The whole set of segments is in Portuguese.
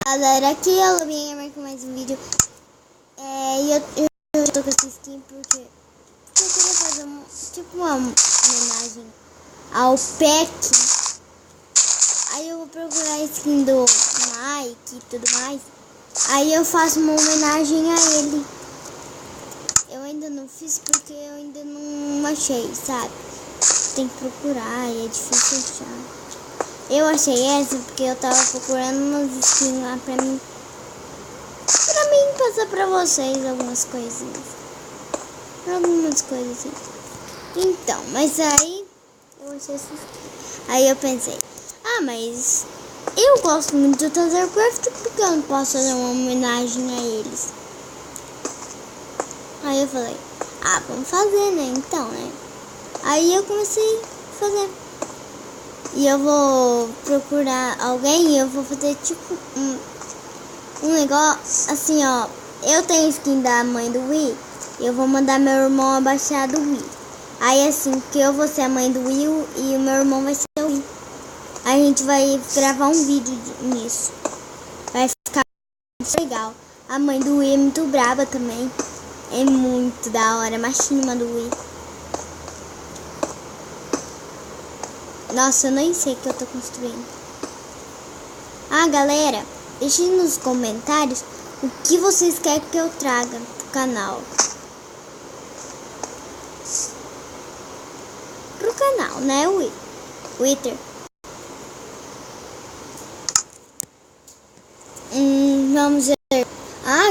Galera, aqui é a Lobinha Gamer com mais um vídeo. E eu tô com essa skin porque eu queria fazer uma homenagem ao Peck. Aí eu vou procurar a skin do Mike e tudo mais. Aí eu faço uma homenagem a ele. Eu ainda não fiz porque eu ainda não achei, sabe? Tem que procurar e é difícil achar. Eu achei essa porque eu tava procurando umas skins lá pra mim passar pra vocês algumas coisinhas. Algumas coisas assim. Então, mas aí eu achei essa skin. Aí eu pensei, mas eu gosto muito do Tethercraft, porque eu não posso fazer uma homenagem a eles? Aí eu falei, vamos fazer, né? Então, né? Aí eu comecei a fazer. E eu vou procurar alguém e eu vou fazer tipo um negócio assim, ó. Eu tenho skin da mãe do Wii. Eu vou mandar meu irmão abaixar do Wii. Aí assim, que eu vou ser a mãe do Wii e o meu irmão vai ser o Wii. Aí a gente vai gravar um vídeo nisso. Vai ficar muito legal. A mãe do Wii é muito braba também. É muito da hora, machinima do Wii. Nossa, eu nem sei o que eu tô construindo. Galera, deixem nos comentários o que vocês querem que eu traga pro canal. Pro canal, né, Twitter. Vamos ver.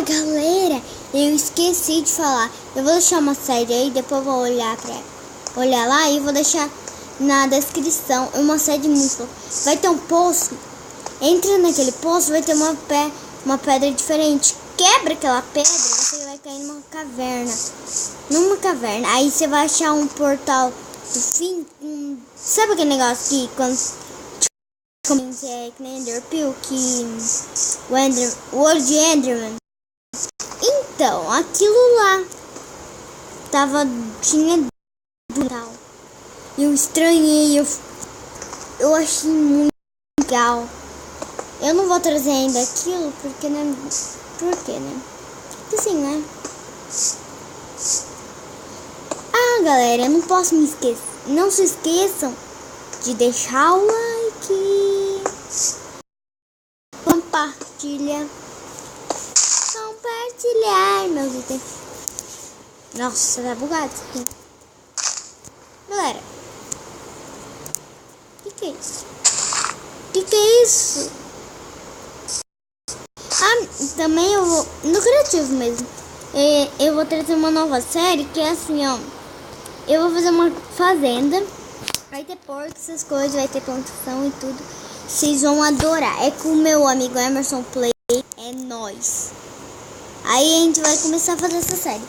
Galera, eu esqueci de falar. Eu vou deixar uma série aí, depois eu vou olhar lá e vou deixar na descrição uma série de música. Vai ter um poço. Entra naquele poço, vai ter uma pedra diferente. Quebra aquela pedra, você vai cair numa caverna. Aí você vai achar um portal do fim. Sabe aquele negócio que quando é que nem Enderpeel, que o olho de Enderman. Então, aquilo lá tinha tal. Eu estranhei, eu achei muito legal. Eu não vou trazer ainda aquilo porque, né? Por quê, né? Porque assim, né? Galera, eu não posso me esquecer. Não se esqueçam de deixar o like, compartilhar meus itens. Nossa, tá bugado isso aqui. Galera, o que é isso? O que é isso? Também eu vou no criativo mesmo. Eu vou trazer uma nova série que é assim, ó. Eu vou fazer uma fazenda. Vai ter porco, essas coisas, vai ter plantação e tudo. Vocês vão adorar. É com o meu amigo Emerson Play. É nóis. Aí a gente vai começar a fazer essa série.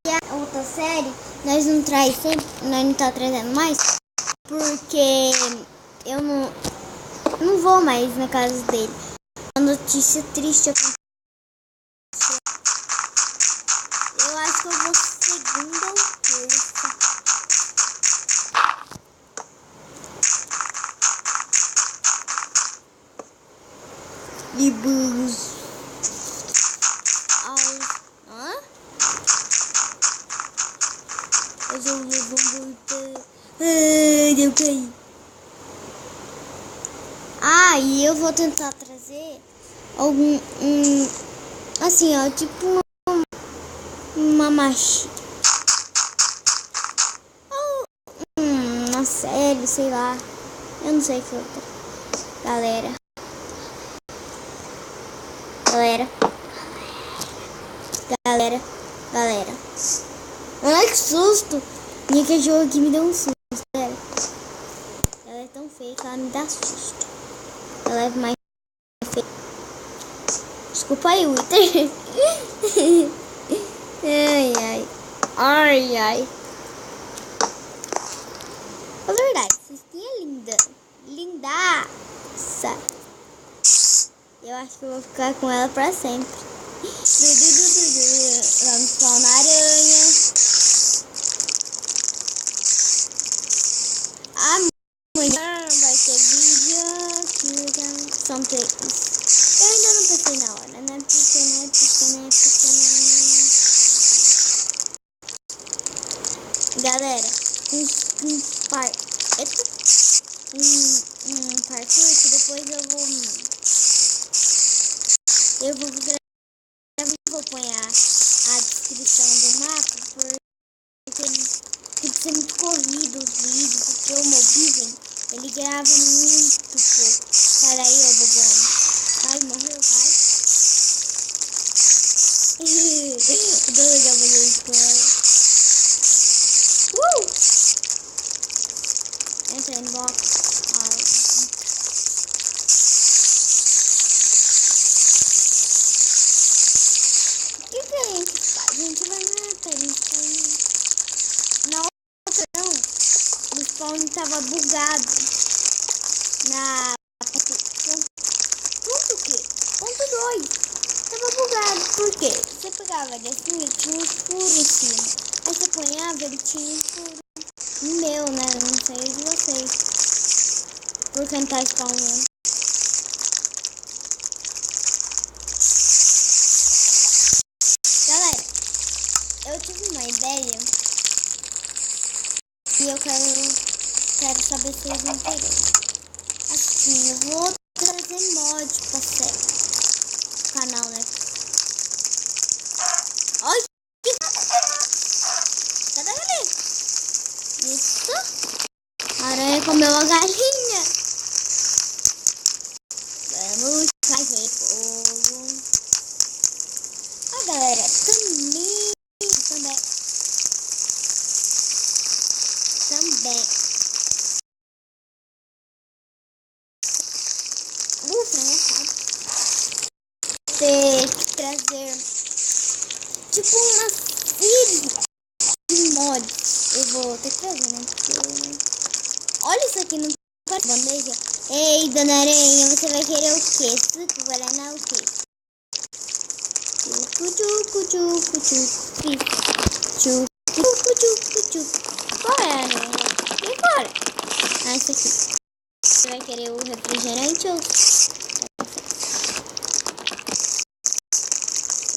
E a outra série, nós não tá trazendo mais. Porque eu não vou mais na casa dele. Uma notícia triste. Eu acho que eu vou segunda ou terça. E burros. Eu vou voltar. Eu caí. E eu vou tentar trazer assim, ó, tipo uma machinha. Uma série, sei lá. Eu não sei o que outra. Galera. Ai, que susto. Minha cachorra aqui me deu um susto, galera. Ela é tão feia que ela me dá susto. Ela é mais feia. Desculpa aí, Wither. Ai. É verdade, essa skin é linda. Lindaça. Eu acho que eu vou ficar com ela pra sempre. Vamos spawnar aranha. Amanhã vai ter vídeo aqui. São 3. Eu ainda pensei na hora, né? Porque galera, um parkour que depois eu vou pôr a descrição do mapa, porque tem que ser muito corrido os vídeos, porque o Mobizen, ele grava muito pouco. Pera aí, ô bobão. Ai, morreu, vai. Eu tô legal fazer isso com ela. Entra no box. O que a gente faz? A gente vai matar, a gente vai... Na outra não, o spawn tava bugado. Na... Ponto o quê? Ponto 2. Tava bugado. Por quê? Você pegava ele assim, ele tinha um furo em cima. Aí você apanhava, ele tinha um furo. Meu, né? Não sei de vocês. Por cantar spawnando. Galera, eu tive uma ideia. E eu quero saber se vocês vão querer. Assim, eu vou trazer mod pra série. Canal, né? Olha! Cadê ele? Isso. A aranha comeu a galinha. Vamos fazer fogo. Ó, galera, também. Ter que trazer tipo uma série de mods. Eu vou ter que trazer, né? Porque... olha isso aqui no bandeja. Ei, dona aranha, você vai querer o quê? Suco, guaraná, o quê? Qual é, aranha? E agora? Ah, isso aqui. Você vai querer o refrigerante ou...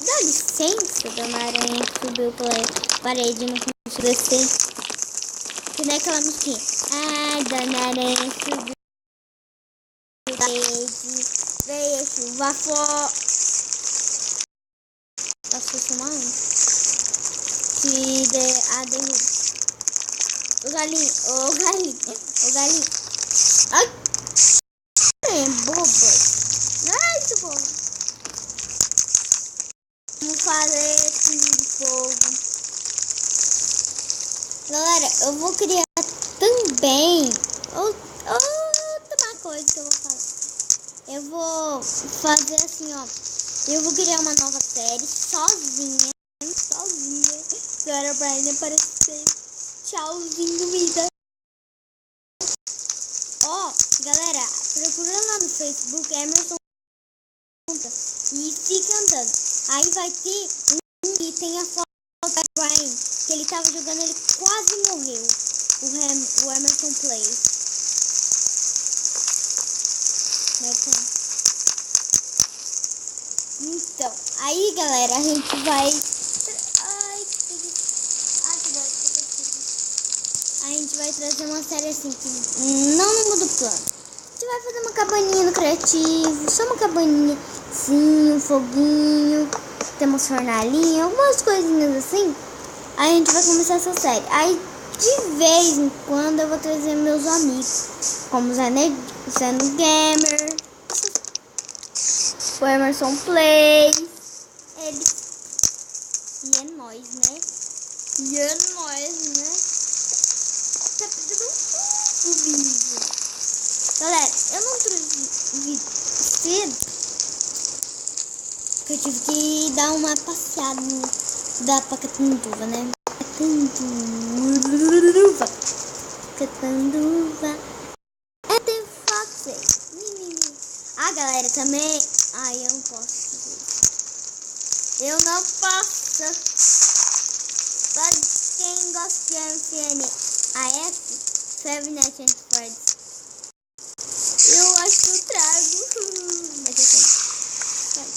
dá licença, dona aranha que subiu pela parede e não conseguiu descer. Que nem aquela musiquinha. Ah, dona aranha subiu pela parede, veio a chuva forte. Passou uma onda. Que derruba. O galinho. Ai, é boba. Ai, que boba. Vamos fazer tudo fogo. Galera, eu vou criar também outra coisa que eu vou falar. Eu vou fazer assim, ó. Eu vou criar uma nova série sozinha. Agora pra ele aparecer. Tchauzinho, vida. Ó, galera, procura lá no Facebook Emerson e fica andando. Aí vai ter um que tem a foto do Brian, que ele tava jogando, ele quase morreu. O Emerson Plays. Então, aí galera, a gente vai... a gente vai trazer uma série assim que não muda o plano. A gente vai fazer uma cabaninha no criativo, só uma cabaninha, sim, um foguinho, temos fornalinha, algumas coisinhas assim. Aí a gente vai começar essa série. Aí de vez em quando eu vou trazer meus amigos, como o Zeno Gamer, o Emerson Play, eles. E é nóis, né? Tá pedindo um vídeo. Galera, eu não trouxe vídeo cedo, porque eu tive que dar uma passeada da Pacatanduva, né? Pacatanduva. É The Foxes. Ah, galera, também... ai, eu não posso. Eu não posso. Pra quem gosta de MCN AF, Five Nights at Freddy's. Eu acho que eu trago. Mas eu tenho.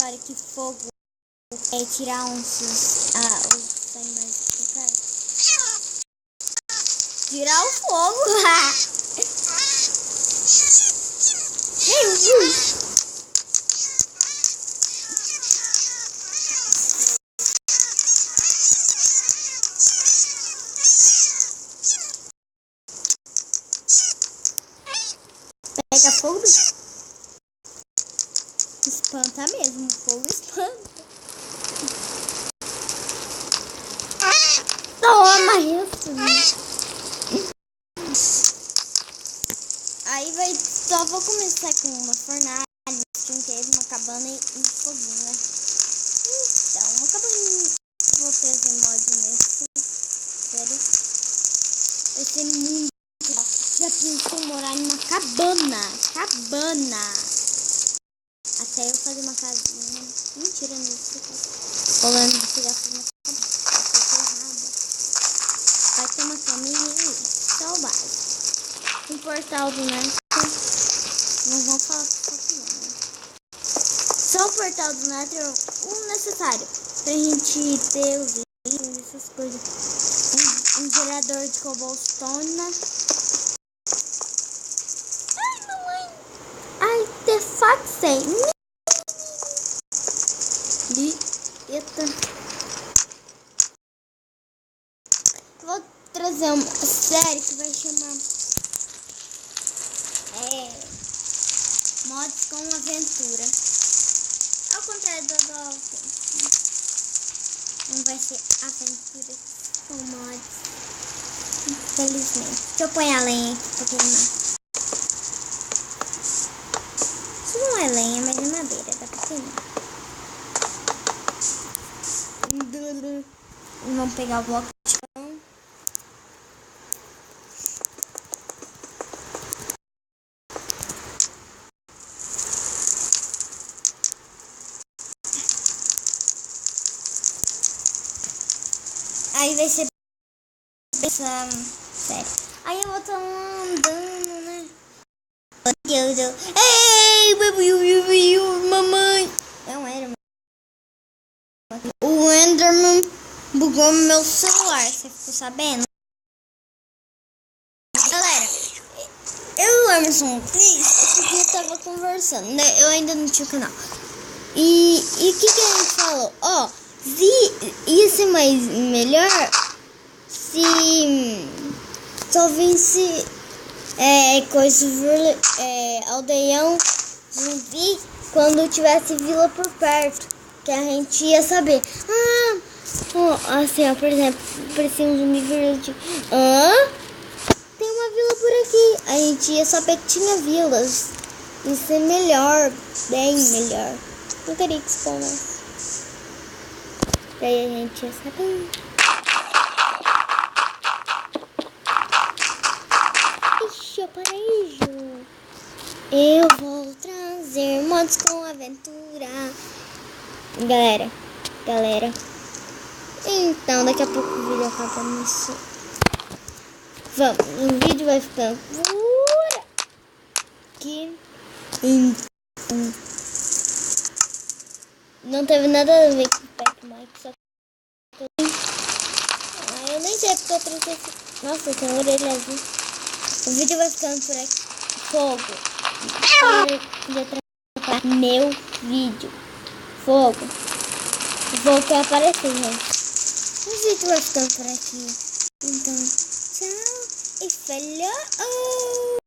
história que fogo é tirar os animais do perto? Tirar o fogo lá. Meu Deus. Pega fogo. Espanta mesmo. Fogo espanta. Toma isso. Aí só vou começar com uma fornalha, uma cabana e um foguinho, né? Então, uma cabana. Vou trazer mod nesse. Sério. Vai ser muito legal. Já pensou morar em uma cabana? Até eu fazer uma casinha. Mentira, não sei. Rolando de pegar fogo na cabana. Vai ter uma caminha aí. Só o básico. Um portal do Nether. Não vamos falar que não, né? Só o portal do Nether o necessário pra gente ter os itens, essas coisas. Um gerador de cobblestone, né? Ai, mamãe! Artefact sem. Eita. Vou trazer uma série que vai chamar mods com aventura. Ao contrário do Adolfo, não vai ser aventura com mods. Infelizmente. Deixa eu pôr a lenha aqui pra queimar. Isso não é lenha, mas é madeira. Dá pra queimar. Vamos pegar o bloco de chão. Aí vai ser essa série. Aí eu vou estar andando, né? Ei, mamãe. Não era. O Enderman bugou meu celular, você ficou sabendo? Galera, eu e o Emerson Cris, porque eu tava conversando, né? Eu ainda não tinha o canal. E o que a gente falou? Ia ser mais melhor se só visse aldeão zumbi quando tivesse vila por perto, que a gente ia saber. Assim, por exemplo, parecia um zumbi verde. Tem uma vila por aqui. A gente ia saber que tinha vilas. Isso é melhor, bem melhor. Não teria que spawnar. Daí a gente ia saber. Ixi, paraíso. Eu vou trazer mods com aventura. Galera. Então, daqui a pouco o vídeo acaba nisso. Vamos, o vídeo vai ficando por aqui. Não teve nada a ver com o Pac-Man, só que eu nem sei porque eu trouxe esse. Nossa, tem uma orelha azul. O vídeo vai ficando por aqui. Fogo. Meu vídeo. Fogo. Voltou a aparecer, gente. O vídeo vai ficando por aqui. Então, tchau e falou!